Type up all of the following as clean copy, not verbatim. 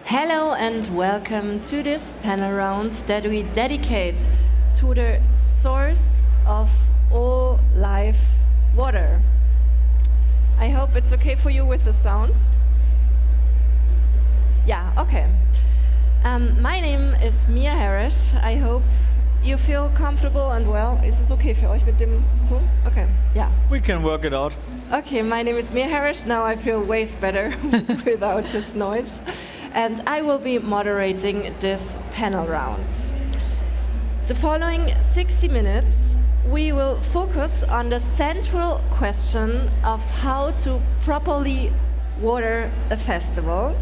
Hello and welcome to this panel round that we dedicate to the source of all life, water. I hope it's okay for you with the sound. Yeah, okay. My name is Mia Harris. I hope you feel comfortable and well. Ist es okay für euch mit dem Ton? Okay, yeah. We can work it out. Okay, my name is Mia Harris. Now I feel way better without this noise. And I will be moderating this panel round. The following 60 minutes, we will focus on the central question of how to properly water a festival.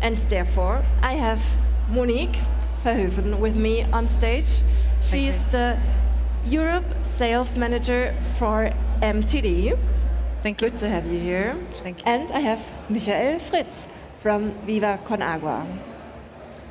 And therefore, I have Monique Verhoeven with me on stage. She is the Europe Sales Manager for MTD. Thank you. Good to have you here. Thank you. And I have Michael Fritz from Viva Con Agua.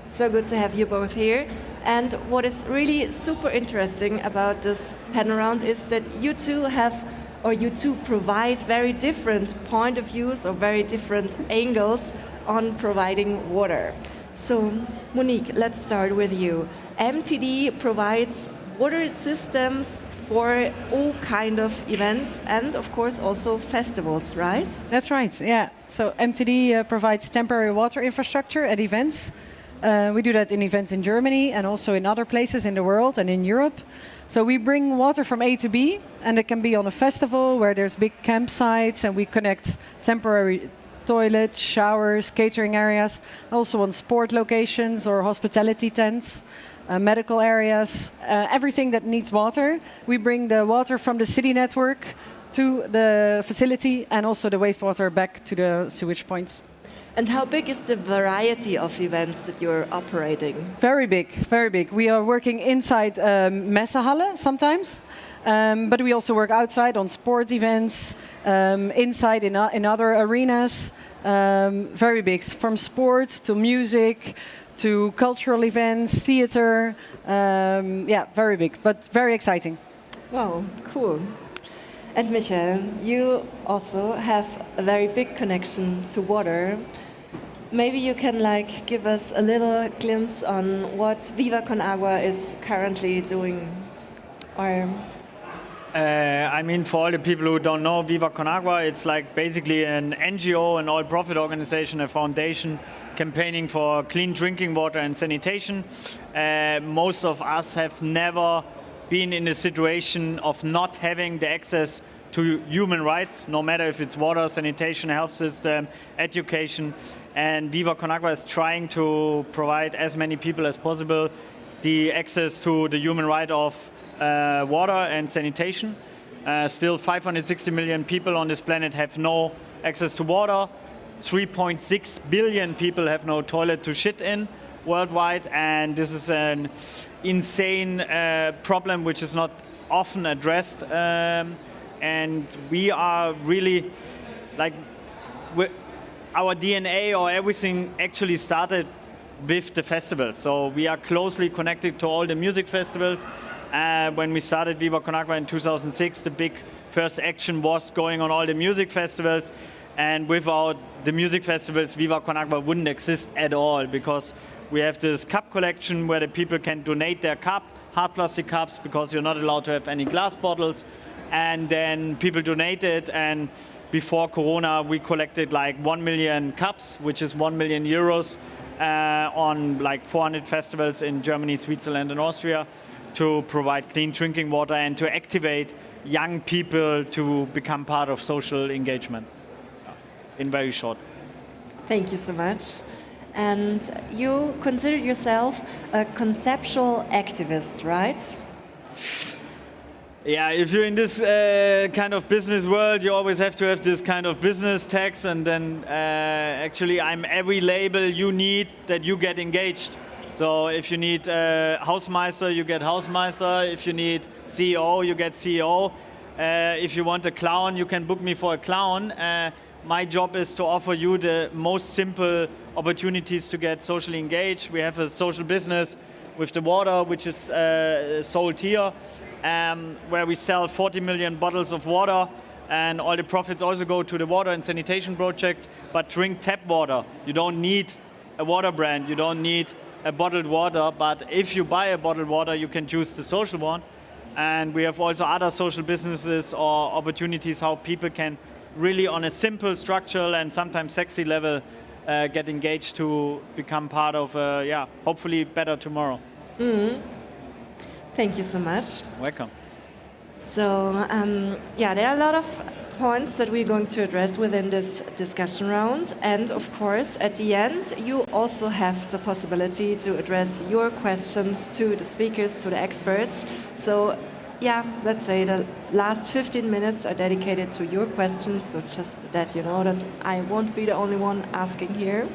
So good to have you both here. And what is really super interesting about this panel round is that you two provide very different point of views or very different angles on providing water. So Monique, let's start with you. MTD provides water systems for all kind of events and of course also festivals, right? That's right, yeah. So MTD provides temporary water infrastructure at events. We do that in events in Germany and also in other places in the world and in Europe. So we bring water from A to B, and it can be on a festival where there's big campsites and we connect temporary toilets, showers, catering areas, also on sport locations or hospitality tents. Medical areas, everything that needs water. We bring the water from the city network to the facility and also the wastewater back to the sewage points. And how big is the variety of events that you're operating? Very big, very big. We are working inside Messe sometimes, but we also work outside on sport events, inside in other arenas. Very big, from sports to music, to cultural events, theater, yeah, very big, but very exciting. Wow, cool. And Michael, you also have a very big connection to water. Maybe you can give us a little glimpse on what Viva Con Agua is currently doing, or... I mean, for all the people who don't know, Viva Con Agua, it's basically an NGO, an all-profit organization, a foundation campaigning for clean drinking water and sanitation. Most of us have never been in a situation of not having the access to human rights, no matter if it's water, sanitation, health system, education. And Viva Con Agua is trying to provide as many people as possible the access to the human right of water and sanitation. Still 560 million people on this planet have no access to water. 3.6 billion people have no toilet to shit in worldwide, and this is an insane problem which is not often addressed. And we are really our DNA or everything actually started with the festivals. So we are closely connected to all the music festivals. When we started Viva Con Agua in 2006, the big first action was going on all the music festivals. And without the music festivals, Viva Con Agua wouldn't exist at all, because we have this cup collection where the people can donate their hard plastic cups, because you're not allowed to have any glass bottles. And then people donated, and before Corona, we collected 1 million cups, which is 1 million euros on 400 festivals in Germany, Switzerland, and Austria, to provide clean drinking water and to activate young people to become part of social engagement. In very short. Thank you so much. And you consider yourself a conceptual activist, right? Yeah, if you're in this kind of business world, you always have to have this kind of business tax, and then actually I'm every label you need that you get engaged. So if you need Hausmeister, you get Hausmeister. If you need CEO, you get CEO. If you want a clown, you can book me for a clown. My job is to offer you the most simple opportunities to get socially engaged. We have a social business with the water, which is sold here. where we sell 40 million bottles of water, and all the profits also go to the water and sanitation projects. But drink tap water. You don't need a water brand. You don't need a bottled water. But if you buy a bottled water, you can choose the social one. And we have also other social businesses or opportunities how people can really, on a simple, structural, and sometimes sexy level, get engaged to become part of, hopefully better tomorrow. Thank you so much. Welcome. So, there are a lot of points that we're going to address within this discussion round. And of course, at the end, you also have the possibility to address your questions to the speakers, to the experts. So, let's say the last 15 minutes are dedicated to your questions. So just that you know that I won't be the only one asking here.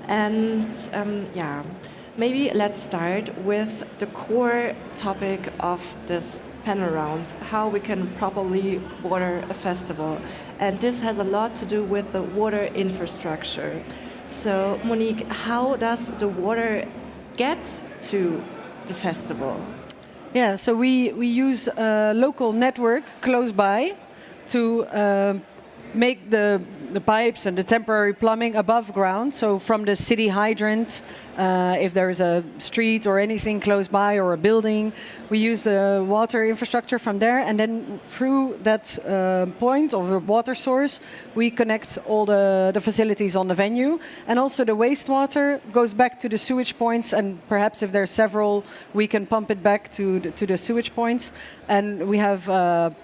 And maybe let's start with the core topic of this panel round, how we can properly water a festival. And this has a lot to do with the water infrastructure. So Monique, how does the water get to the festival? Yeah, so we use a local network close by to make the pipes and the temporary plumbing above ground. So from the city hydrant, if there is a street or anything close by or a building, we use the water infrastructure from there, and then through that point of the water source, we connect all the facilities on the venue. And also the wastewater goes back to the sewage points, and perhaps if there's several, we can pump it back to the sewage points. And we have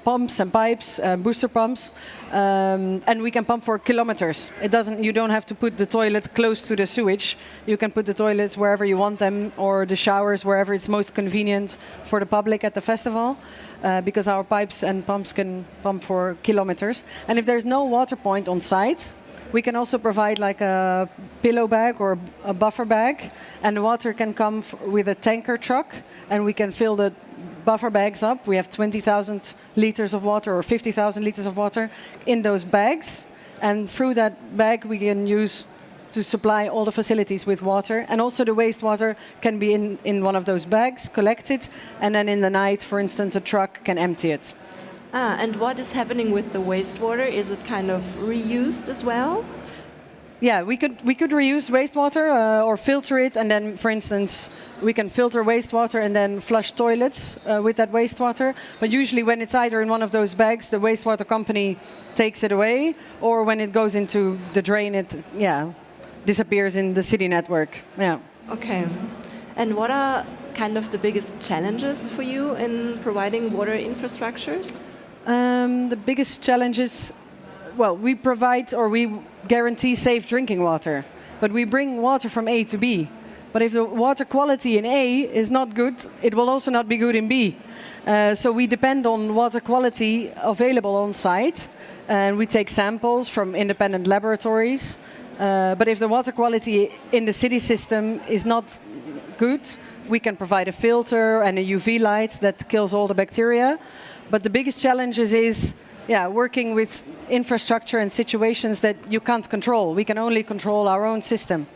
pumps and pipes, booster pumps, and we can pump for kilometers. You don't have to put the toilet close to the sewage. You can put the toilets wherever you want them, or the showers wherever it's most convenient for the public at the festival, because our pipes and pumps can pump for kilometers. And if there's no water point on site, we can also provide like a pillow bag or a buffer bag, and the water can come with a tanker truck, and we can fill the buffer bags up. We have 20,000 liters of water or 50,000 liters of water in those bags, and through that bag we can use to supply all the facilities with water. And also the wastewater can be in one of those bags, collected, and then in the night, for instance, a truck can empty it. And what is happening with the wastewater? Is it kind of reused as well? Yeah, we could reuse wastewater or filter it, and then, for instance, we can filter wastewater and then flush toilets with that wastewater. But usually when it's either in one of those bags, the wastewater company takes it away, or when it goes into the drain, it disappears in the city network. Yeah. Okay. And what are kind of the biggest challenges for you in providing water infrastructures? The biggest challenges, well, we provide or we guarantee safe drinking water, but we bring water from A to B. But if the water quality in A is not good, it will also not be good in B. So we depend on water quality available on site, and we take samples from independent laboratories. But if the water quality in the city system is not good, we can provide a filter and a UV light that kills all the bacteria. But the biggest challenge is working with infrastructure and situations that you can't control. We can only control our own system.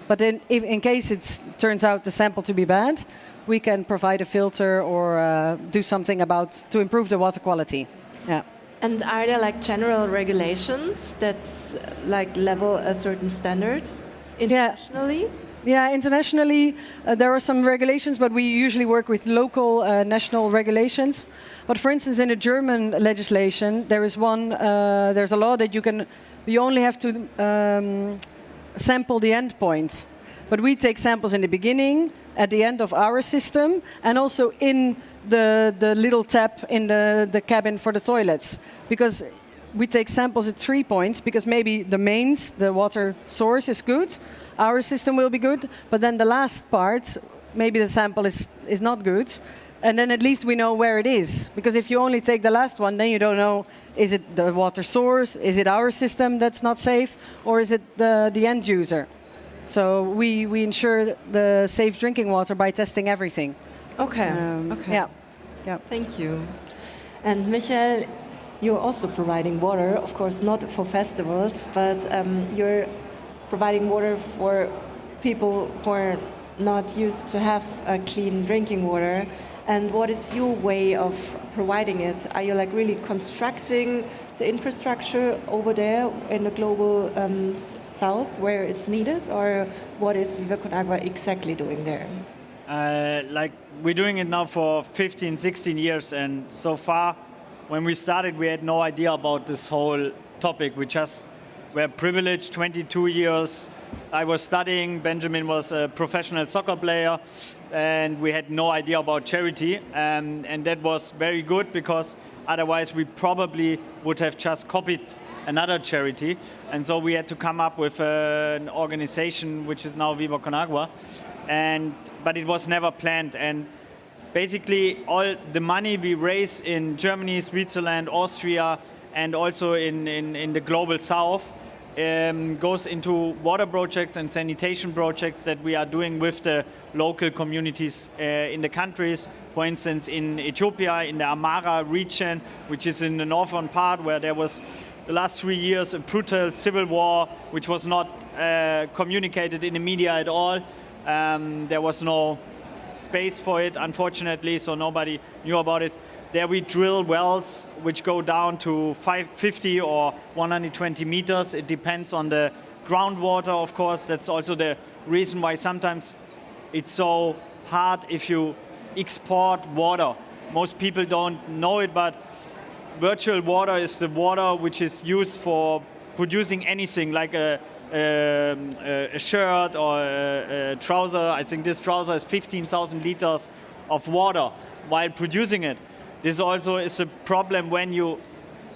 But if in case it turns out the sample to be bad, we can provide a filter or do something to improve the water quality. Yeah. And are there like general regulations that like level a certain standard internationally? Yeah, internationally there are some regulations, but we usually work with local national regulations. But for instance, in the German legislation, there's a law that you only have to sample the end point. But we take samples in the beginning, at the end of our system, and also in the little tap in the cabin for the toilets. Because we take samples at 3 points, because maybe the water source is good, our system will be good, but then the last part, maybe the sample is not good, and then at least we know where it is. Because if you only take the last one, then you don't know, is it the water source, is it our system that's not safe, or is it the end user? So we ensure the safe drinking water by testing everything. Okay. Yeah. Thank you. And Michael, you're also providing water, of course not for festivals, but you're providing water for people who are not used to have clean drinking water. And what is your way of providing it? Are you like really constructing the infrastructure over there in the global south where it's needed, or what is Viva Con Agua exactly doing there? Like we're doing it now for 15, 16 years, and so far, when we started, we had no idea about this whole topic. We just were privileged. 22 years, I was studying. Benjamin was a professional soccer player, and we had no idea about charity. And that was very good, because otherwise we probably would have just copied another charity. And so we had to come up with an organization which is now Viva Con Agua. But it was never planned. And basically all the money we raise in Germany, Switzerland, Austria, and also in the global south goes into water projects and sanitation projects that we are doing with the local communities in the countries. For instance, in Ethiopia, in the Amara region, which is in the northern part, where there was the last 3 years a brutal civil war, which was not communicated in the media at all. There was no space for it, unfortunately, so nobody knew about it. There we drill wells which go down to 50 or 120 meters. It depends on the groundwater, of course. That's also the reason why sometimes it's so hard if you export water. Most people don't know it, but virtual water is the water which is used for producing anything, like a shirt or a trouser. I think this trouser is 15,000 liters of water while producing it. This also is a problem when you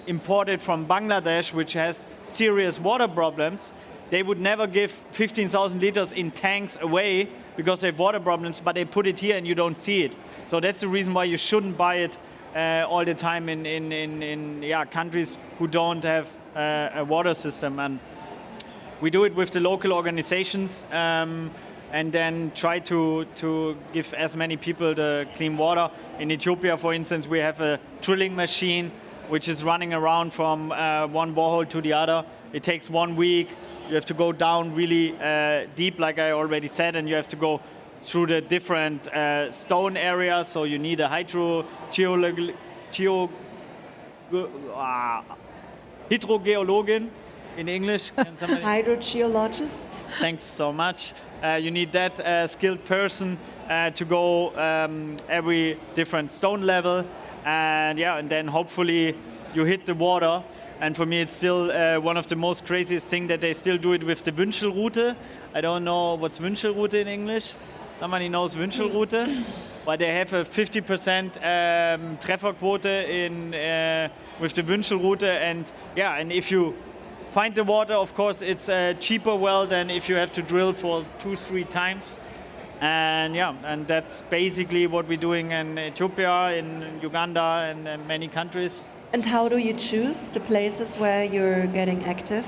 import it from Bangladesh, which has serious water problems. They would never give 15,000 liters in tanks away because they have water problems, but they put it here and you don't see it. So that's the reason why you shouldn't buy it all the time in countries who don't have a water system. And we do it with the local organizations and then try to give as many people the clean water. In Ethiopia, for instance, we have a drilling machine which is running around from one borehole to the other. It takes 1 week. You have to go down really deep, like I already said, and you have to go through the different stone areas. So you need a hydrogeologin in English. Can somebody? Hydrogeologist. Thanks so much. You need that skilled person to go every different stone level, and then hopefully you hit the water. And for me, it's still one of the most craziest thing that they still do it with the Wünschelrute. I don't know what's Wünschelrute in English. Somebody knows Wünschelrute, but they have a 50% Trefferquote with the Wünschelrute, and if you find the water, of course, it's a cheaper well than if you have to drill for 2-3 times. And that's basically what we're doing in Ethiopia, in Uganda, and many countries. And how do you choose the places where you're getting active?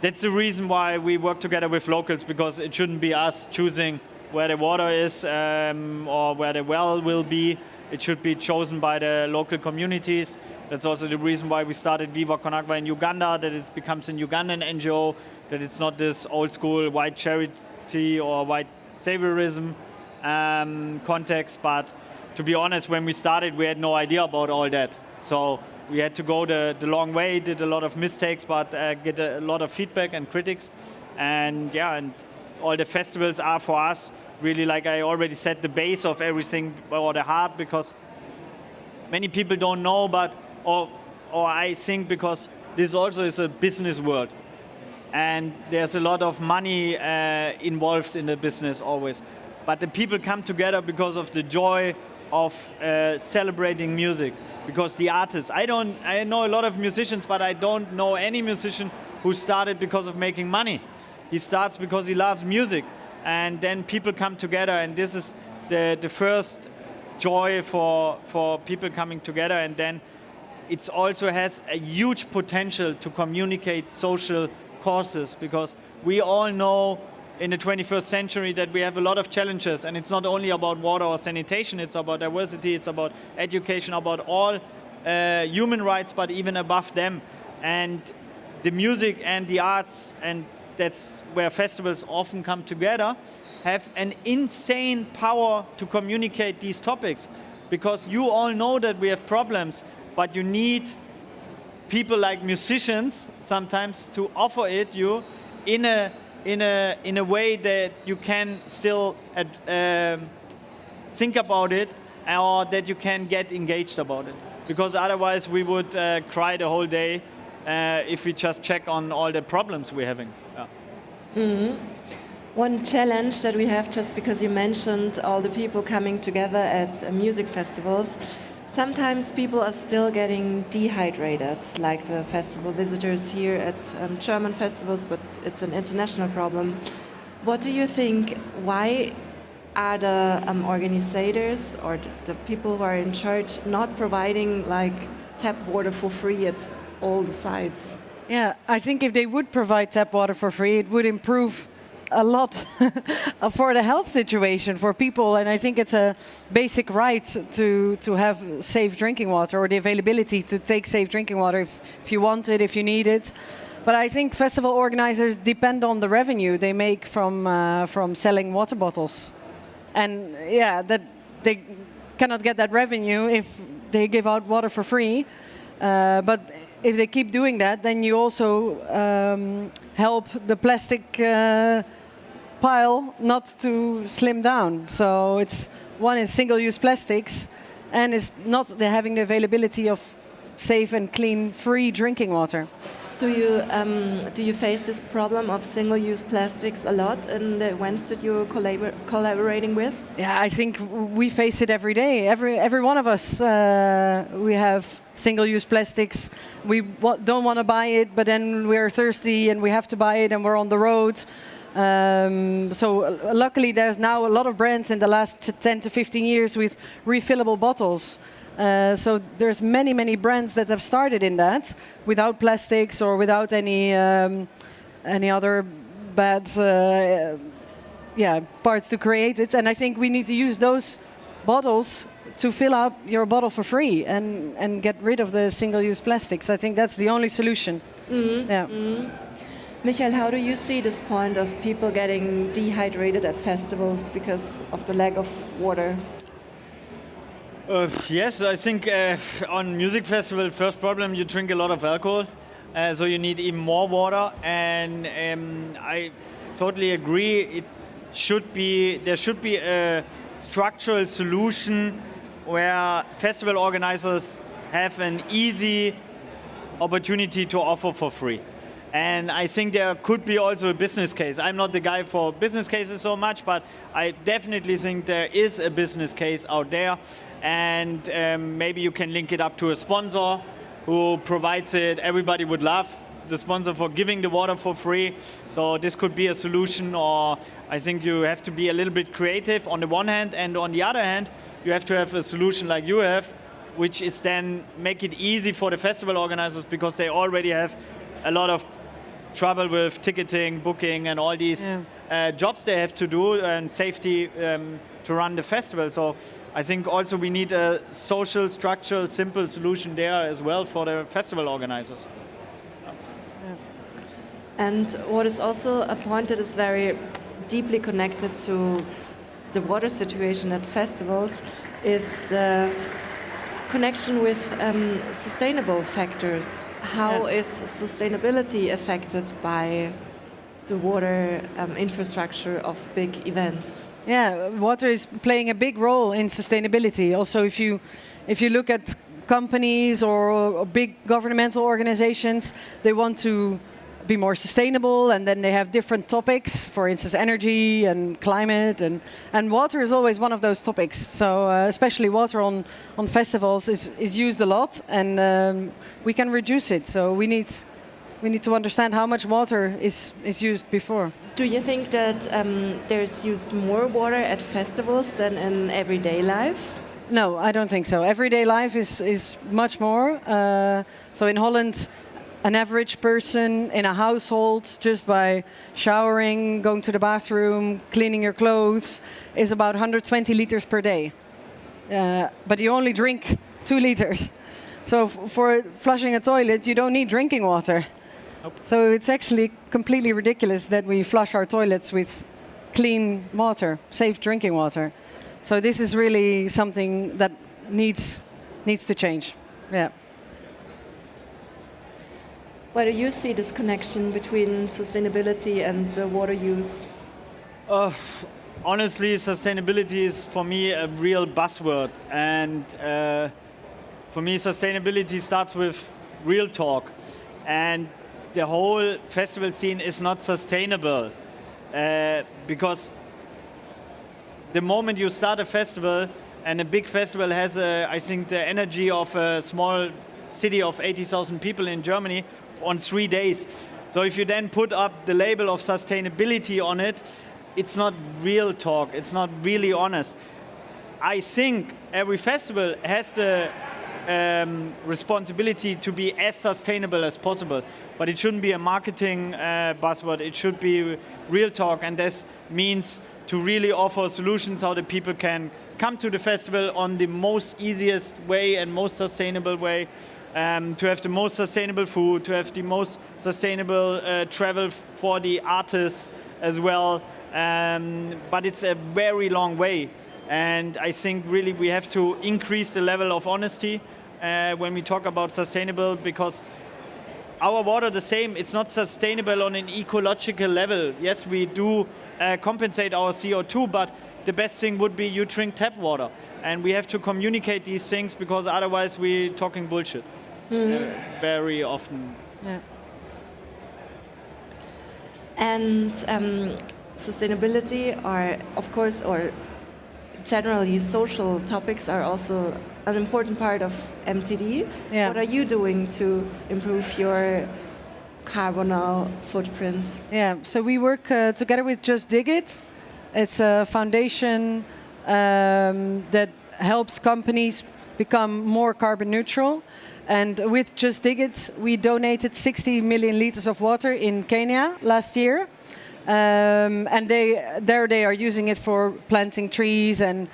That's the reason why we work together with locals, because it shouldn't be us choosing where the water is or where the well will be. It should be chosen by the local communities. That's also the reason why we started Viva Con Agua in Uganda, that it becomes an Ugandan NGO, that it's not this old school white charity or white saviorism context. But to be honest, when we started, we had no idea about all that. So we had to go the long way, did a lot of mistakes, but get a lot of feedback and critics. And all the festivals are for us really, like I already said, the base of everything, or the heart, because many people don't know, but or I think because this also is a business world, and there's a lot of money involved in the business always. But the people come together because of the joy of celebrating music, because the artists. I know a lot of musicians, but I don't know any musician who started because of making money. He starts because he loves music, and then people come together, and this is the first joy for people coming together. And then it also has a huge potential to communicate social causes, because we all know in the 21st century that we have a lot of challenges, and it's not only about water or sanitation, it's about diversity, it's about education, about all human rights, but even above them. And the music and the arts, and that's where festivals often come together, have an insane power to communicate these topics. because you all know that we have problems, but you need people like musicians sometimes to offer it you in a way that you can still think about it, or that you can get engaged about it. Because otherwise we would cry the whole day if we just check on all the problems we're having. Yeah. One challenge that we have, just because you mentioned all the people coming together at music festivals, sometimes people are still getting dehydrated, like the festival visitors here at German festivals, but it's an international problem. What do you think? Why are the organizers or the people who are in charge not providing like tap water for free at all the sites? Yeah, I think if they would provide tap water for free, it would improve a lot for the health situation for people, and I think it's a basic right to have safe drinking water, or the availability to take safe drinking water if you want it, if you need it. But I think festival organizers depend on the revenue they make from selling water bottles, and yeah, that they cannot get that revenue if they give out water for free. But if they keep doing that, then you also help the plastic pile not to slim down. So one is single-use plastics, and is not having the availability of safe and clean, free drinking water. Do you face this problem of single-use plastics a lot in the events that you're collaborating with? Yeah, I think we face it every day. Every one of us, we have single-use plastics. We don't want to buy it, but then we're thirsty and we have to buy it, and we're on the road. So luckily, there's now a lot of brands in the last 10 to 15 years with refillable bottles. So there's many brands that have started in that without plastics or without any other bad parts to create it. And I think we need to use those bottles to fill up your bottle for free and get rid of the single-use plastics. I think that's the only solution. Mm-hmm. Yeah. Mm-hmm. Michael, how do you see this point of people getting dehydrated at festivals because of the lack of water? Yes, I think on music festival, first problem, you drink a lot of alcohol, so you need even more water. And I totally agree. There should be a structural solution where festival organizers have an easy opportunity to offer for free. And I think there could be also a business case. I'm not the guy for business cases so much, but I definitely think there is a business case out there. And maybe you can link it up to a sponsor who provides it. Everybody would love the sponsor for giving the water for free. So this could be a solution, or I think you have to be a little bit creative on the one hand, and on the other hand, you have to have a solution like you have, which is then make it easy for the festival organizers, because they already have a lot of trouble with ticketing, booking, and all these jobs they have to do, and safety to run the festival. So I think also we need a social, structural, simple solution there as well for the festival organizers. And what is also a point that is very deeply connected to the water situation at festivals is the connection with sustainable factors. How is sustainability affected by the water infrastructure of big events? Yeah, water is playing a big role in sustainability. Also, if you look at companies or big governmental organizations, they want to be more sustainable, and then they have different topics, for instance, energy and climate, and water is always one of those topics. So especially water on festivals is used a lot, and we can reduce it. So we need to understand how much water is used before. Do you think that there's used more water at festivals than in everyday life? No, I don't think so. Everyday life is much more. So in Holland, an average person in a household, just by showering, going to the bathroom, cleaning your clothes, is about 120 liters per day. But you only drink 2 liters. So for flushing a toilet, you don't need drinking water. Nope. So it's actually completely ridiculous that we flush our toilets with clean water, safe drinking water. So this is really something that needs to change. Yeah. Where do you see this connection between sustainability and water use? Honestly, sustainability is for me a real buzzword, and for me, sustainability starts with real talk, and the whole festival scene is not sustainable because the moment you start a festival, and a big festival has, I think, the energy of a small city of 80,000 people in Germany on 3 days. So if you then put up the label of sustainability on it, it's not real talk, it's not really honest. I think every festival has the responsibility to be as sustainable as possible, but it shouldn't be a marketing buzzword, it should be real talk, and this means to really offer solutions how the people can come to the festival on the most easiest way and most sustainable way, to have the most sustainable food, to have the most sustainable travel for the artists as well. But it's a very long way. And I think really we have to increase the level of honesty when we talk about sustainable, because our water the same, it's not sustainable on an ecological level. Yes, we do compensate our CO2, but the best thing would be you drink tap water. And we have to communicate these things, because otherwise we're talking bullshit. Very often. Yeah. And sustainability are, of course, or generally social topics are also an important part of MTD. Yeah. What are you doing to improve your carbonal footprint? Yeah, so we work together with Just Dig It. It's a foundation that helps companies become more carbon neutral. And with Just Dig It, we donated 60 million liters of water in Kenya last year. And they are using it for planting trees and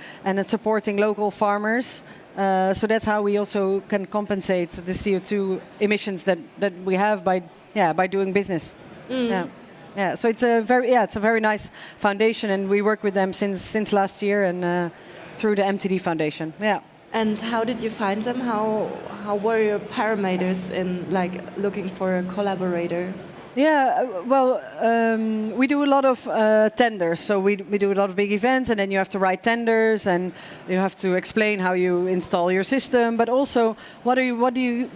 supporting local farmers. So that's how we also can compensate the CO2 emissions that we have by doing business. Yeah. So it's a very nice foundation, and we work with them since last year and through the MTD Foundation. Yeah. And how did you find them? How were your parameters in like looking for a collaborator? Yeah, well, we do a lot of tenders. So we do a lot of big events, and then you have to write tenders, and you have to explain how you install your system. But also, what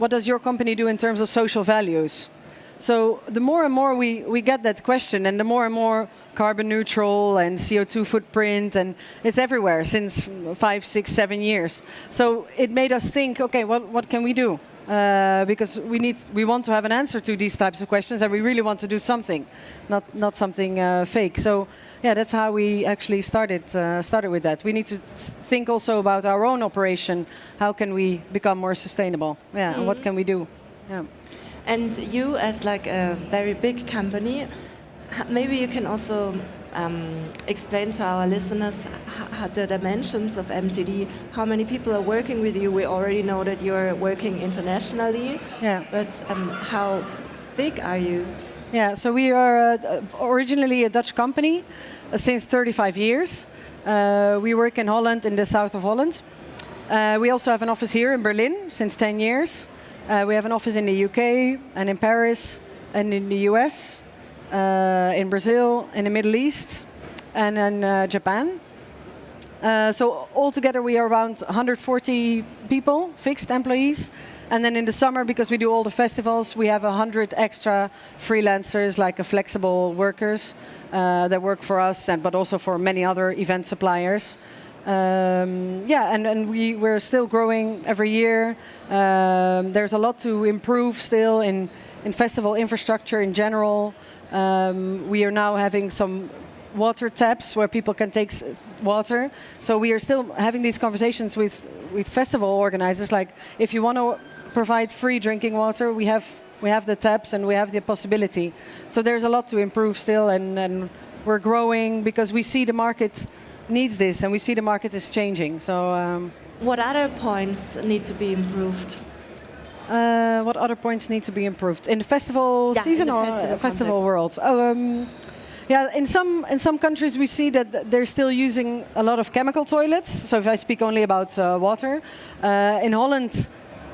does your company do in terms of social values? So the more and more we get that question, and the more and more carbon neutral and CO2 footprint, and it's everywhere since 5, 6, 7 years. So it made us think, okay, what can we do? Because we want to have an answer to these types of questions, and we really want to do something, not something fake. So yeah, that's how we actually started with that. We need to think also about our own operation. How can we become more sustainable? Yeah, and what can we do? Yeah. And you, as like a very big company, maybe you can also explain to our listeners the dimensions of MTD. How many people are working with you? We already know that you're working internationally. Yeah. But how big are you? Yeah. So we are originally a Dutch company since 35 years. We work in Holland, in the south of Holland. We also have an office here in Berlin since 10 years. We have an office in the UK and in Paris and in the US, in Brazil, in the Middle East, and in Japan. So altogether we are around 140 people, fixed employees. And then in the summer, because we do all the festivals, we have 100 extra freelancers, like flexible workers that work for us, but also for many other event suppliers. And we're still growing every year. There's a lot to improve still in festival infrastructure in general. We are now having some water taps where people can take water. So we are still having these conversations with festival organizers. Like, if you want to provide free drinking water, we have the taps and we have the possibility. So there's a lot to improve still, and we're growing because we see the market needs this, and we see the market is changing. So, what other points need to be improved? What other points need to be improved in the festival season in the or festival context. world? Yeah, in some countries we see that they're still using a lot of chemical toilets. So if I speak only about water, in Holland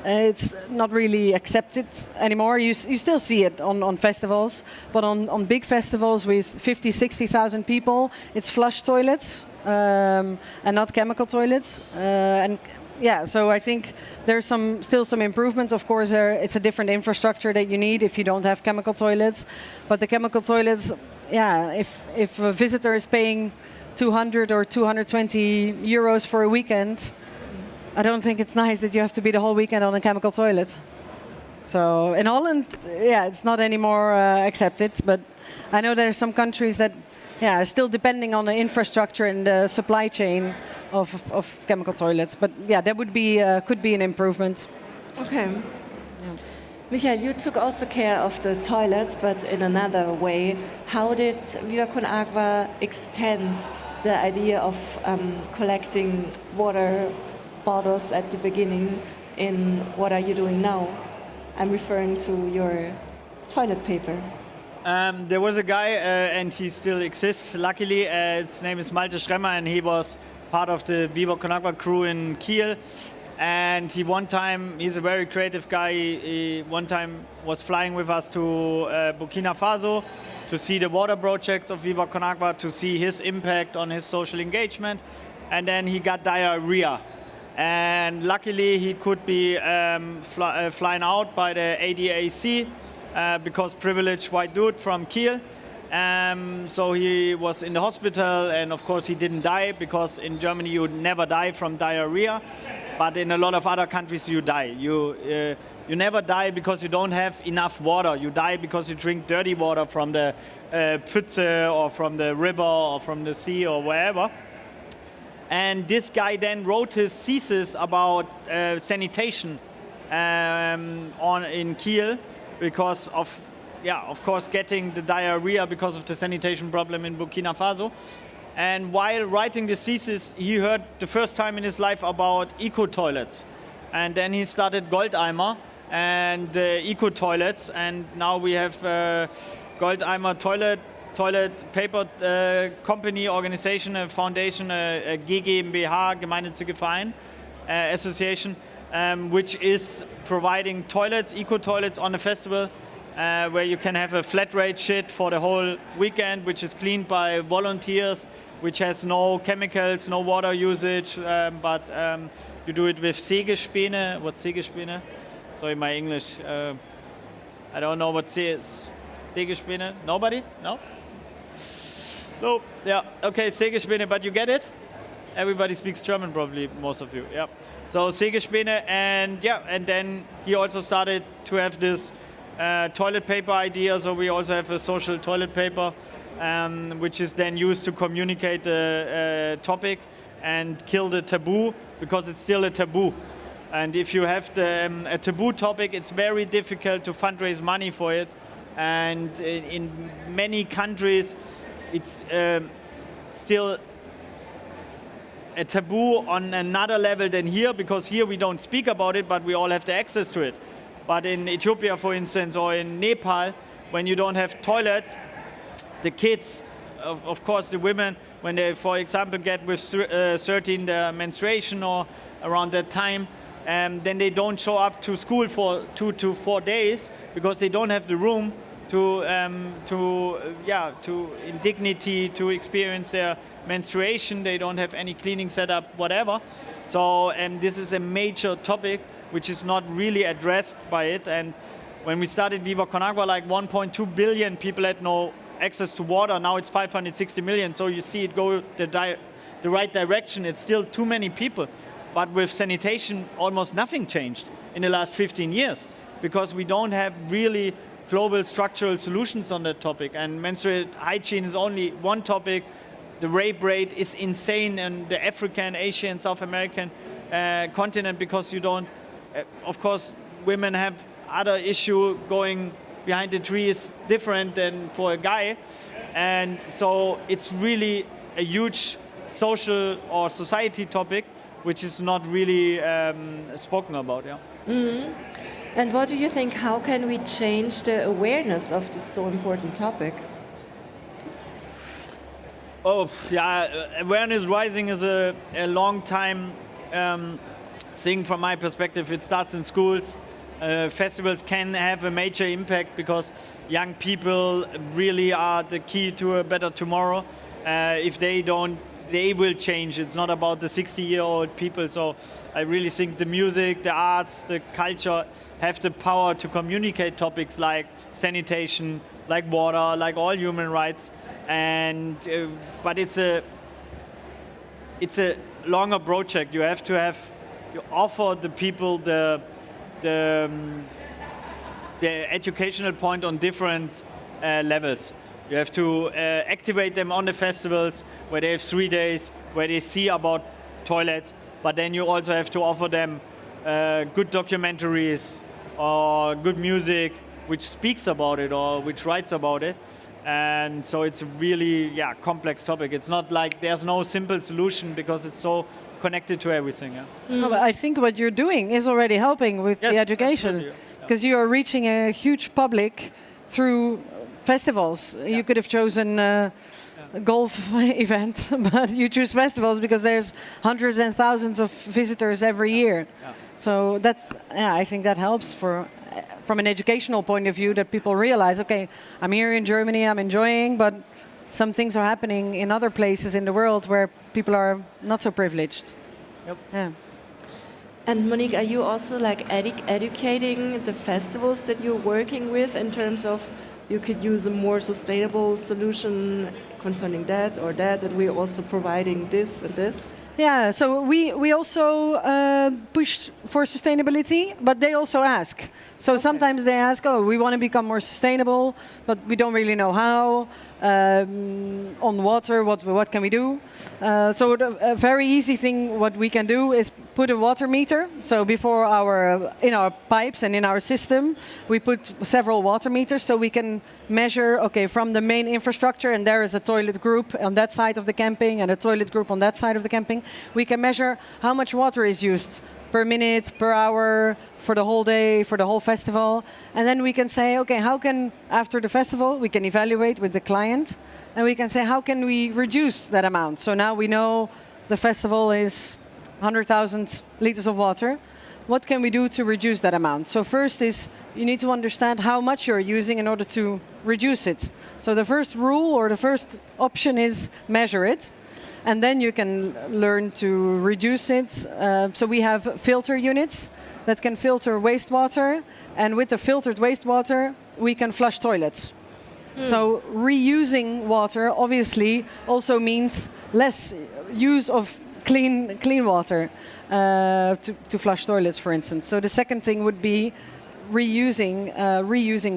it's not really accepted anymore. You still see it on festivals, but on big festivals with 50, 60,000 people, it's flush toilets and not chemical toilets. And yeah, so I think there's still some improvements. Of course, it's a different infrastructure that you need if you don't have chemical toilets. But the chemical toilets, yeah, if a visitor is paying 200 or 220 euros for a weekend, I don't think it's nice that you have to be the whole weekend on a chemical toilet. So in Holland, yeah, it's not anymore accepted. But I know there are some countries that, yeah, are still depending on the infrastructure and the supply chain of chemical toilets. But yeah, that would be could be an improvement. Okay. Michael, you took also care of the toilets, but in another way. How did Viva Con Agua extend the idea of collecting water bottles at the beginning in what are you doing now? I'm referring to your toilet paper. There was a guy, and he still exists, luckily. His name is Malte Schremmer, and he was part of the Viva Con Agua crew in Kiel. And he's a very creative guy. He one time was flying with us to Burkina Faso to see the water projects of Viva Con Agua, to see his impact on his social engagement. And then he got diarrhea. And luckily he could be flying out by the ADAC because privileged white dude from Kiel. So he was in the hospital, and of course he didn't die, because in Germany you never die from diarrhea, but in a lot of other countries you die. You never die because you don't have enough water. You die because you drink dirty water from the Pfütze or from the river or from the sea or wherever. And this guy then wrote his thesis about sanitation in Kiel, because of course, getting the diarrhea because of the sanitation problem in Burkina Faso. And while writing this thesis, he heard the first time in his life about eco-toilets. And then he started Goldeimer and eco-toilets. And now we have Goldeimer toilet paper company, organization, a foundation, a GmbH, Gemeinnützige Verein association, which is providing toilets, eco-toilets on a festival, where you can have a flat rate shit for the whole weekend, which is cleaned by volunteers, which has no chemicals, no water usage, but you do it with Sägespäne. What's Sägespäne? Sorry, my English. I don't know what Sägespäne. Nobody? No? No? Yeah. Okay, Sägespäne, but you get it? Everybody speaks German, probably, most of you. Yeah. So Sägespäne, and then he also started to have this toilet paper idea. So we also have a social toilet paper, which is then used to communicate the topic and kill the taboo, because it's still a taboo. And if you have a taboo topic, it's very difficult to fundraise money for it. And in many countries, it's still a taboo on another level than here, because here we don't speak about it, but we all have the access to it. But in Ethiopia, for instance, or in Nepal, when you don't have toilets, the kids, of course the women, when they, for example, get with 13 their menstruation or around that time, then they don't show up to school for 2 to 4 days, because they don't have the room to in dignity to experience their menstruation. They don't have any cleaning setup, whatever. So this is a major topic which is not really addressed by it. And when we started Viva Con Agua, like 1.2 billion people had no access to water. Now it's 560 million. So you see it go the right direction. It's still too many people. But with sanitation, almost nothing changed in the last 15 years, because we don't have really global structural solutions on that topic. And menstrual hygiene is only one topic. The rape rate is insane in the African, Asian, South American continent, because you don't, of course, women have other issue. Going behind the tree is different than for a guy. And so it's really a huge social or society topic, which is not really spoken about. Yeah. Mm-hmm. And what do you think, how can we change the awareness of this so important topic? Oh, yeah, awareness rising is a long time thing from my perspective. It starts in schools. Festivals can have a major impact because young people really are the key to a better tomorrow. If they don't, they will change. It's not about the 60-year-old people. So I really think the music, the arts, the culture have the power to communicate topics like sanitation, like water, like all human rights. And but it's a longer project. You offer the people the educational point on different levels. You have to activate them on the festivals where they have 3 days, where they see about toilets, but then you also have to offer them good documentaries or good music which speaks about it or which writes about it. And so it's a really complex topic. It's not like there's no simple solution because it's so connected to everything. Yeah? No, but I think what you're doing is already helping with the education, because you are reaching a huge public through festivals. Yeah. You could have chosen a golf event, but you choose festivals because there's hundreds and thousands of visitors every year. Yeah. So I think that helps from an educational point of view, that people realize, okay, I'm here in Germany, I'm enjoying, but some things are happening in other places in the world where people are not so privileged. Yep. Yeah. And Monique, are you also like educating the festivals that you're working with in terms of you could use a more sustainable solution concerning that or that, and we're also providing this and this? Yeah, so we also push for sustainability, but they also ask. So sometimes they ask, oh, we want to become more sustainable, but we don't really know how. On water, what can we do? So a very easy thing what we can do is put a water meter. So before in our pipes and in our system, we put several water meters so we can measure, okay, from the main infrastructure, and there is a toilet group on that side of the camping and a toilet group on that side of the camping. We can measure how much water is used per minute, per hour, for the whole day, for the whole festival. And then we can say, okay, after the festival, we can evaluate with the client, and we can say, how can we reduce that amount? So now we know the festival is 100,000 liters of water. What can we do to reduce that amount? So first is, you need to understand how much you're using in order to reduce it. So the first rule or the first option is measure it. And then you can learn to reduce it. So we have filter units that can filter wastewater. And with the filtered wastewater, we can flush toilets. So reusing water obviously also means less use of clean water to flush toilets, for instance. So the second thing would be reusing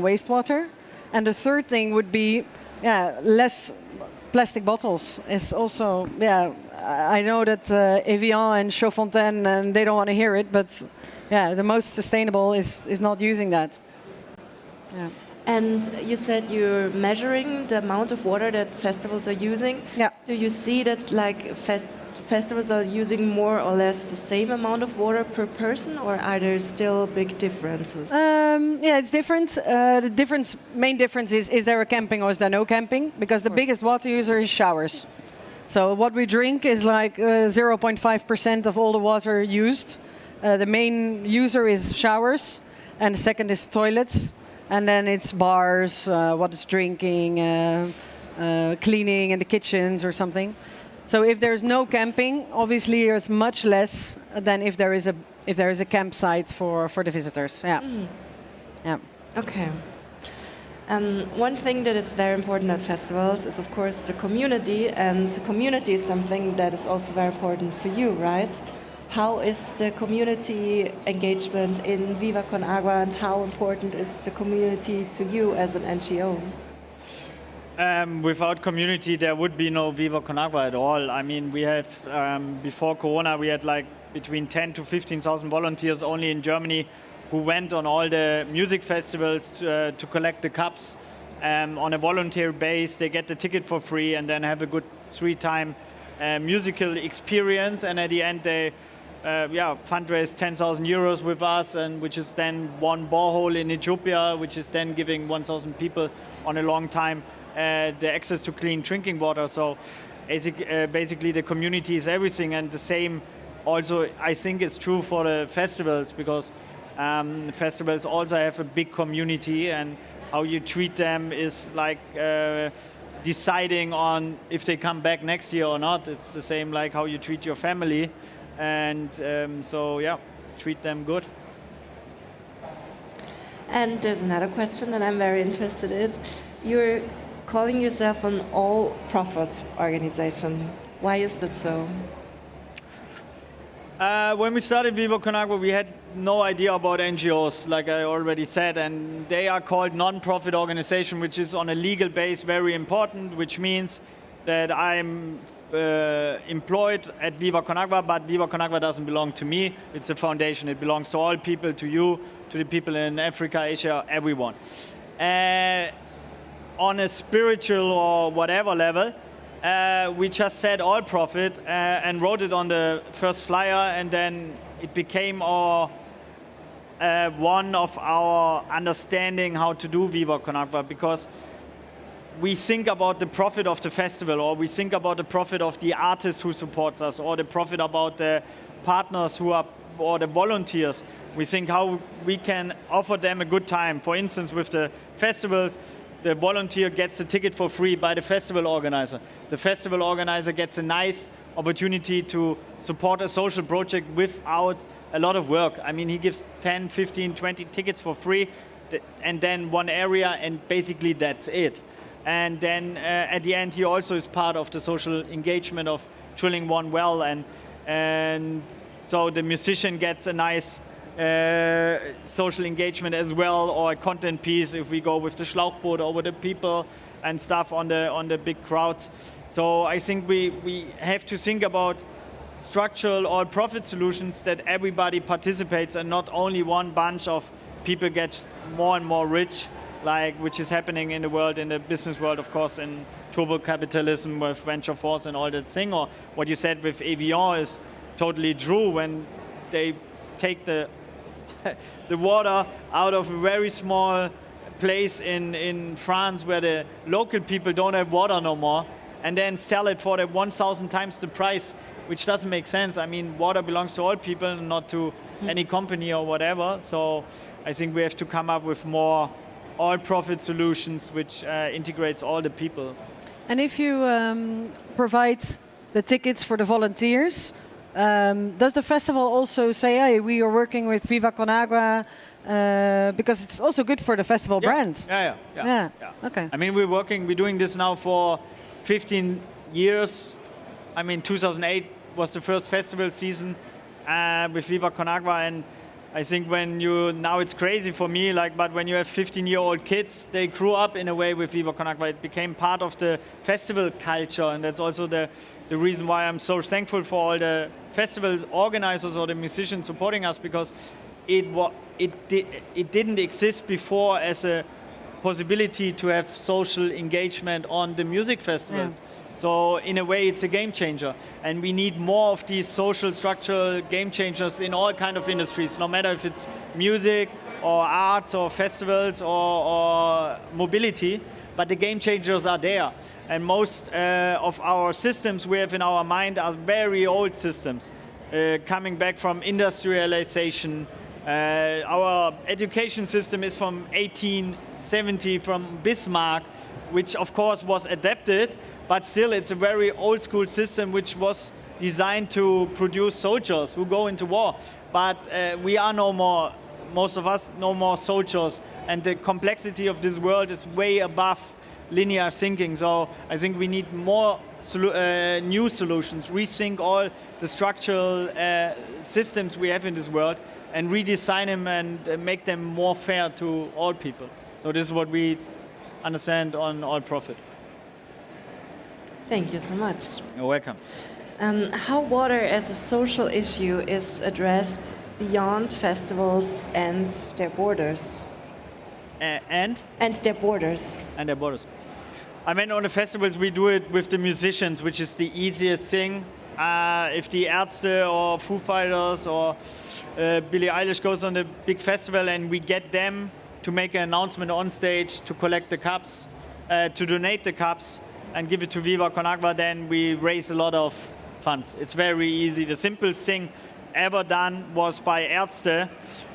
wastewater. And the third thing would be less plastic bottles is also, I know that Evian and Chaudfontaine, and they don't want to hear it, but the most sustainable is not using that. Yeah. And you said you're measuring the amount of water that festivals are using. Yeah. Do you see that like festivals are using more or less the same amount of water per person, or are there still big differences? It's different. The main difference is there a camping or is there no camping? Because the biggest water user is showers. So what we drink is like 0.5% of all the water used. The main user is showers, and the second is toilets, and then it's bars, what is drinking, cleaning in the kitchens or something. So if there's no camping, obviously there's much less than if there is a campsite for the visitors. Yeah. Yeah. Okay. One thing that is very important at festivals is, of course, the community, and the community is something that is also very important to you, right? How is the community engagement in Viva Con Agua, and how important is the community to you as an NGO? Without community, there would be no Viva Con Agua at all. I mean, we have, before Corona, we had like between 10 to 15,000 volunteers only in Germany who went on all the music festivals to collect the cups. On a volunteer base, they get the ticket for free and then have a good 3-time musical experience. And at the end, they fundraise 10,000 euros with us, and which is then one borehole in Ethiopia, which is then giving 1,000 people on a long time the access to clean drinking water. So basically the community is everything, and the same also I think is true for the festivals, because festivals also have a big community, and how you treat them is like deciding on if they come back next year or not. It's the same like how you treat your family, and so yeah, treat them good. And there's another question that I'm very interested in. You're calling yourself an all-profit organization. Why is that so? When we started Viva Con Agua, we had no idea about NGOs, like I already said, and they are called non-profit organization, which is on a legal base very important, which means that I'm employed at Viva Con Agua, but Viva Con Agua doesn't belong to me. It's a foundation. It belongs to all people, to you, to the people in Africa, Asia, everyone. On a spiritual or whatever level, we just said all profit and wrote it on the first flyer, and then it became one of our understanding how to do Viva Con Agua, because we think about the profit of the festival, or we think about the profit of the artist who supports us, or the profit about the partners who are, or the volunteers. We think how we can offer them a good time. For instance, with the festivals, the volunteer gets the ticket for free by the festival organizer. The festival organizer gets a nice opportunity to support a social project without a lot of work. I mean, he gives 10, 15, 20 tickets for free, and then one area, and basically that's it. And then at the end, he also is part of the social engagement of drilling one well, and so the musician gets a nice social engagement as well, or a content piece if we go with the Schlauchboot over the people and stuff on the big crowds. So I think we have to think about structural or profit solutions that everybody participates, and not only one bunch of people get more and more rich, like which is happening in the world, in the business world, of course, in turbo capitalism with venture force and all that thing. Or what you said with Evian is totally true. When they take the water out of a very small place in France where the local people don't have water no more, and then sell it for the 1,000 times the price, which doesn't make sense. I mean, water belongs to all people, not to any company or whatever. So I think we have to come up with more all-profit solutions which integrates all the people. And if you provide the tickets for the volunteers, does the festival also say, hey, we are working with Viva Con Agua, because it's also good for the festival brand? Yeah. Okay. I mean, we're doing this now for 15 years. I mean, 2008 was the first festival season with Viva Con Agua, and I think now it's crazy for me, but when you have 15-year-old kids, they grew up in a way with Viva Con Agua. It became part of the festival culture, and that's also the reason why I'm so thankful for all the festival organizers or the musicians supporting us, because it didn't exist before as a possibility to have social engagement on the music festivals. Yeah. So in a way, it's a game changer, and we need more of these social structural game changers in all kind of industries, no matter if it's music or arts or festivals or mobility, but the game changers are there. And most of our systems we have in our mind are very old systems, coming back from industrialization. Our education system is from 1870, from Bismarck, which of course was adapted, but still it's a very old school system which was designed to produce soldiers who go into war. But we are no more, most of us, no more soldiers, and the complexity of this world is way above linear thinking. So I think we need more new solutions, rethink all the structural systems we have in this world, and redesign them and make them more fair to all people. So this is what we understand on all profit. Thank you so much. You're welcome. How water as a social issue is addressed beyond festivals and their borders? And their borders. And their borders. I mean, on the festivals we do it with the musicians, which is the easiest thing. If the Ärzte or Foo Fighters or Billie Eilish goes on a big festival and we get them to make an announcement on stage, to collect the cups, to donate the cups, and give it to Viva Con Agua, then we raise a lot of funds. It's very easy. The simplest thing ever done was by Ärzte.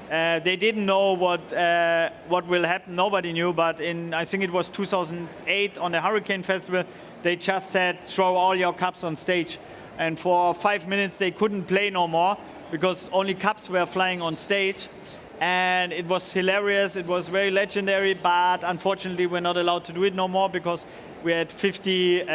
They didn't know what will happen. Nobody knew, but I think it was 2008 on the Hurricane Festival, they just said, throw all your cups on stage. And for 5 minutes, they couldn't play no more because only cups were flying on stage. And it was hilarious. It was very legendary, but unfortunately, we're not allowed to do it no more because we had 50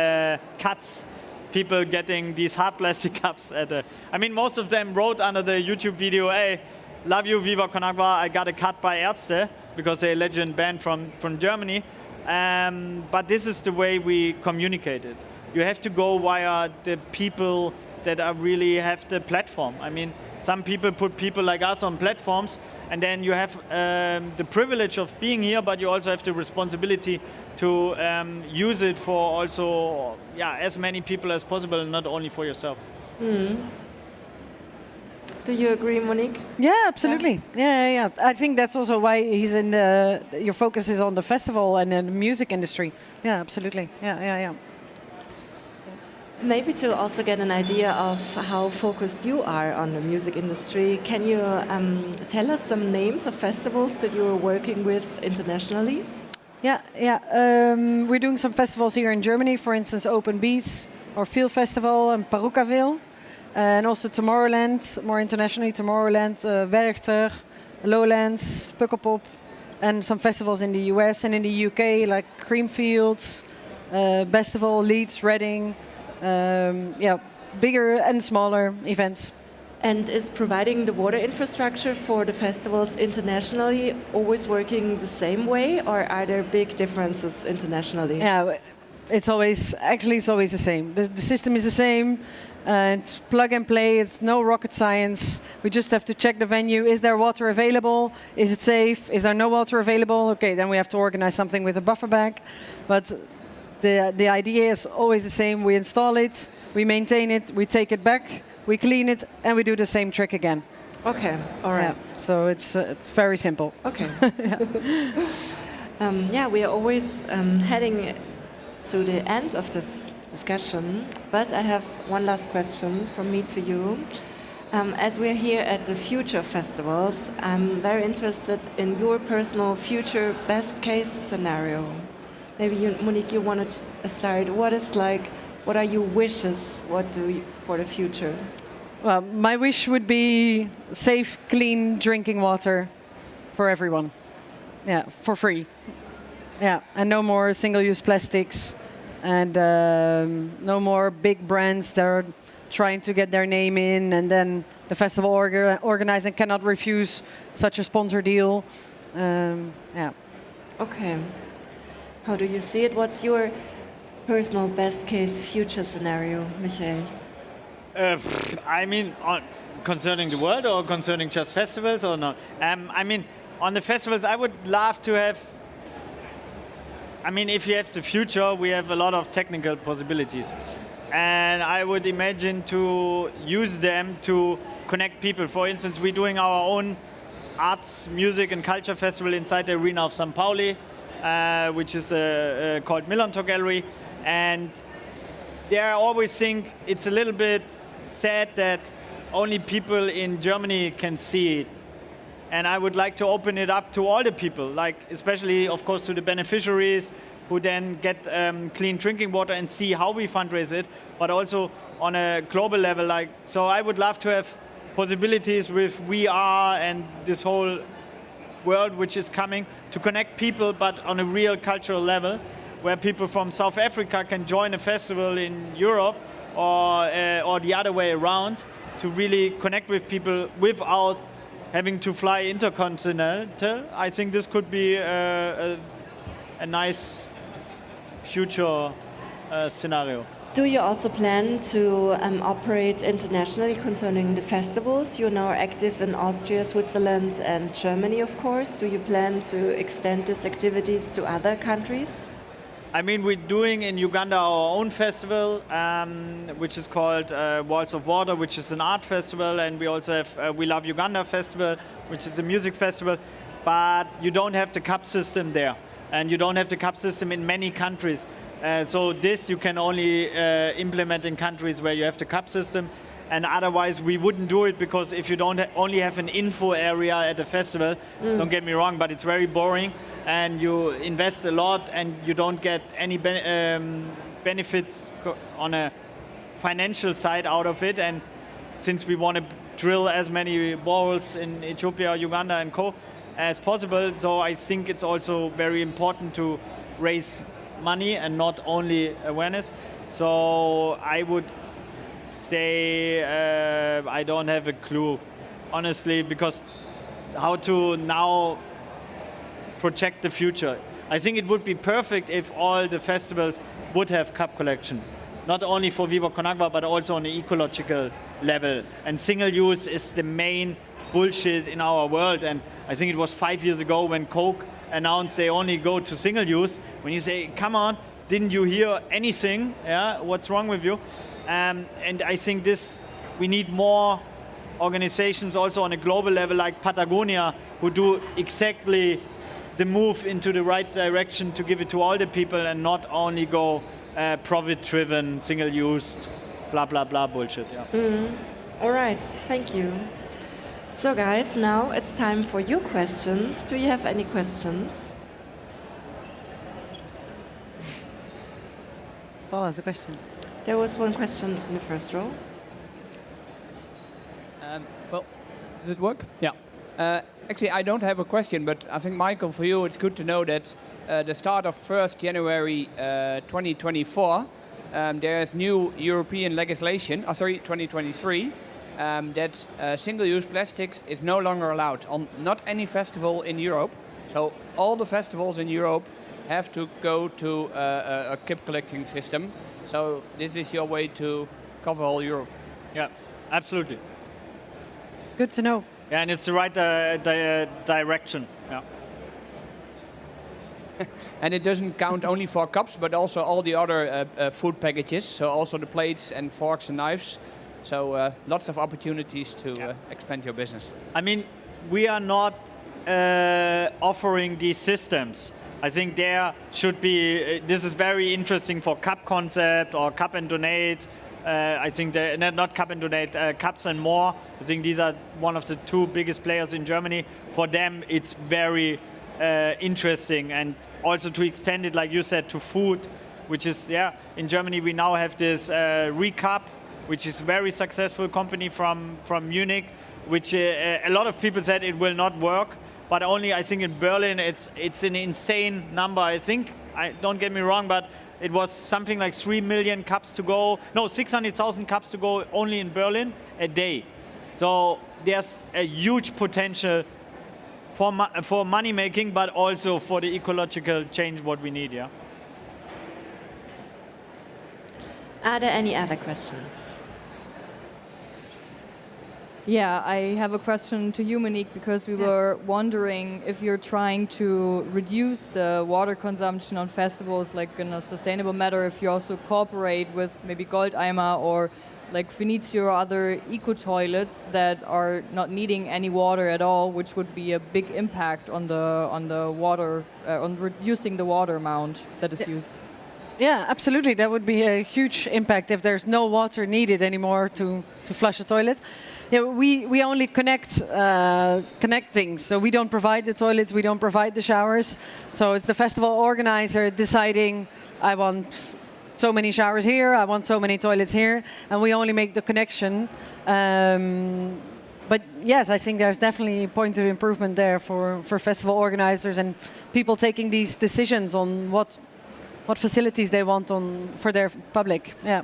cuts. People getting these hard plastic cups I mean, most of them wrote under the YouTube video, hey, love you, Viva Con Agua, I got a cut by Ärzte, because they're a legend band from Germany. But this is the way we communicate it. You have to go via the people that are really have the platform. I mean, some people put people like us on platforms, and then you have the privilege of being here, but you also have the responsibility to use it for also as many people as possible, not only for yourself. Do you agree, Monique? Yeah, absolutely. Yeah. I think that's also why he's in your focus is on the festival and the music industry. Yeah, absolutely. Yeah. Maybe to also get an idea of how focused you are on the music industry, can you tell us some names of festivals that you're working with internationally? Yeah. We're doing some festivals here in Germany, for instance, Open Beats or Feel Festival and Parukaville. And also Tomorrowland, more internationally, Tomorrowland, Werchter, Lowlands, Pukkelpop, and some festivals in the US and in the UK, like Creamfields, Festival, Leeds, Reading, bigger and smaller events. And is providing the water infrastructure for the festivals internationally always working the same way, or are there big differences internationally? Yeah, it's always the same. The system is the same. It's plug and play, it's no rocket science. We just have to check the venue. Is there water available? Is it safe? Is there no water available? Okay, then we have to organize something with a buffer bag. But the idea is always the same. We install it, we maintain it, we take it back, we clean it, and we do the same trick again. Okay, all right. Yeah, so it's very simple. Okay. We are always heading to the end of this discussion, but I have one last question from me to you. As we're here at the Future Festivals, I'm very interested in your personal future best case scenario. Maybe you, Monique, you want to start. What are your wishes? What do you for the future? Well, my wish would be safe, clean drinking water for everyone. Yeah, for free. Yeah, and no more single-use plastics. And no more big brands that are trying to get their name in, and then the festival organizer cannot refuse such a sponsor deal. Okay. How do you see it? What's your personal best case future scenario, Michael? I mean, concerning the world or concerning just festivals or not? I mean, on the festivals, I would love to have. I mean, if you have the future, we have a lot of technical possibilities. And I would imagine to use them to connect people. For instance, we're doing our own arts, music and culture festival inside the arena of St. Pauli, which is called Millantor Gallery. And there I always think it's a little bit sad that only people in Germany can see it. And I would like to open it up to all the people, like especially, of course, to the beneficiaries who then get clean drinking water and see how we fundraise it, but also on a global level. So I would love to have possibilities with VR and this whole world which is coming to connect people, but on a real cultural level, where people from South Africa can join a festival in Europe or the other way around to really connect with people without having to fly intercontinental. I think this could be a nice future scenario. Do you also plan to operate internationally concerning the festivals? You're now active in Austria, Switzerland and Germany, of course. Do you plan to extend these activities to other countries? I mean, we're doing in Uganda our own festival, which is called Walls of Water, which is an art festival, and we also have We Love Uganda Festival, which is a music festival, but you don't have the cup system there, and you don't have the cup system in many countries. So this you can only implement in countries where you have the cup system, and otherwise we wouldn't do it, because if you don't only have an info area at a festival, don't get me wrong, but it's very boring, and you invest a lot and you don't get any benefits on a financial side out of it. And since we want to drill as many boreholes in Ethiopia, Uganda and co as possible, so I think it's also very important to raise money and not only awareness. So I would say I don't have a clue, honestly, because how to now project the future. I think it would be perfect if all the festivals would have cup collection, not only for Viva Con Agua, but also on the ecological level. And single use is the main bullshit in our world. And I think it was 5 years ago when Coke announced they only go to single use. When you say, come on, didn't you hear anything? Yeah, what's wrong with you? And I think we need more organizations also on a global level like Patagonia, who do exactly the move into the right direction to give it to all the people and not only go profit-driven, single-used, blah, blah, blah bullshit. Yeah. All right, thank you. So guys, now it's time for your questions. Do you have any questions? Paul has a question. There was one question in the first row. Well, does it work? Yeah. Actually, I don't have a question, but I think, Michael, for you, it's good to know that the start of 1st January 2024, there's new European legislation, 2023, that single-use plastics is no longer allowed on not any festival in Europe. So all the festivals in Europe have to go to a kip collecting system. So this is your way to cover all Europe. Yeah, absolutely. Good to know. Yeah, and it's the right direction. Yeah. And it doesn't count only for cups, but also all the other food packages. So also the plates and forks and knives. So lots of opportunities to expand your business. I mean, we are not offering these systems. I think there should be, this is very interesting for cup concept or cup and donate. I think not cup and donate, cups and more. I think these are one of the two biggest players in Germany. For them, it's very interesting, and also to extend it, like you said, to food, which is, in Germany we now have this Recup, which is a very successful company from Munich, which a lot of people said it will not work, but only I think in Berlin it's an insane number. I think, don't get me wrong, but it was something like 3 million cups to go, no, 600,000 cups to go only in Berlin a day. So there's a huge potential for money making, but also for the ecological change what we need. Yeah. Are there any other questions? Yeah, I have a question to you, Monique, because we were wondering if you're trying to reduce the water consumption on festivals, like in a sustainable manner, if you also cooperate with maybe Goldeimer or like Venezia or other eco-toilets that are not needing any water at all, which would be a big impact on the water, on reducing the water amount that is used. Yeah, absolutely. That would be a huge impact if there's no water needed anymore to flush a toilet. Yeah, we only connect things. So we don't provide the toilets, we don't provide the showers. So it's the festival organizer deciding, I want so many showers here, I want so many toilets here, and we only make the connection. But yes, I think there's definitely points of improvement there for festival organizers and people taking these decisions on what facilities they want for their public. Yeah.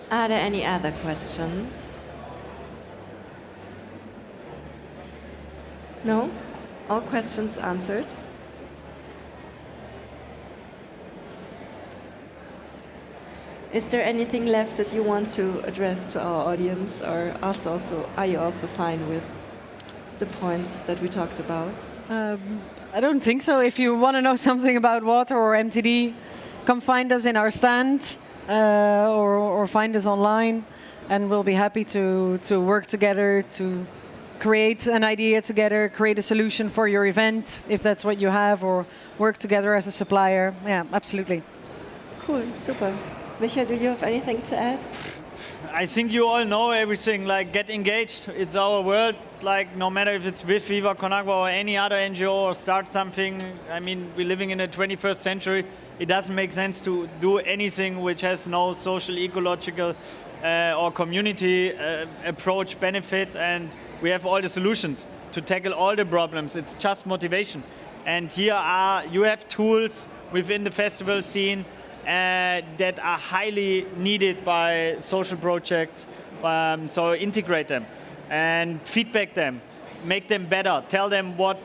Are there any other questions? No? All questions answered? Is there anything left that you want to address to our audience, or are you also fine with the points that we talked about? I don't think so. If you want to know something about water or MTD, come find us in our stand or find us online, and we'll be happy to work together to create an idea together, create a solution for your event, if that's what you have, or work together as a supplier. Yeah, absolutely. Cool, super. Michael, do you have anything to add? I think you all know everything, like get engaged. It's our world, like no matter if it's with Viva Con Agua or any other NGO or start something. I mean, we're living in the 21st century. It doesn't make sense to do anything which has no social, ecological or community approach benefit, and we have all the solutions to tackle all the problems. It's just motivation. And you have tools within the festival scene that are highly needed by social projects. So integrate them and feedback them, make them better, tell them what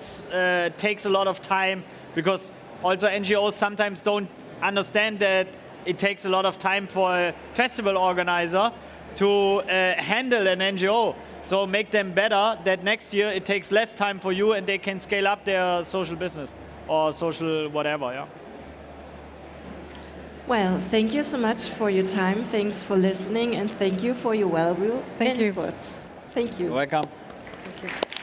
takes a lot of time, because also NGOs sometimes don't understand that it takes a lot of time for a festival organizer to handle an NGO. So make them better, that next year it takes less time for you and they can scale up their social business or social whatever, yeah. Well, thank you so much for your time. Thanks for listening, and thank you for your valuable Thank you. input. Thank you. You're welcome. Thank you.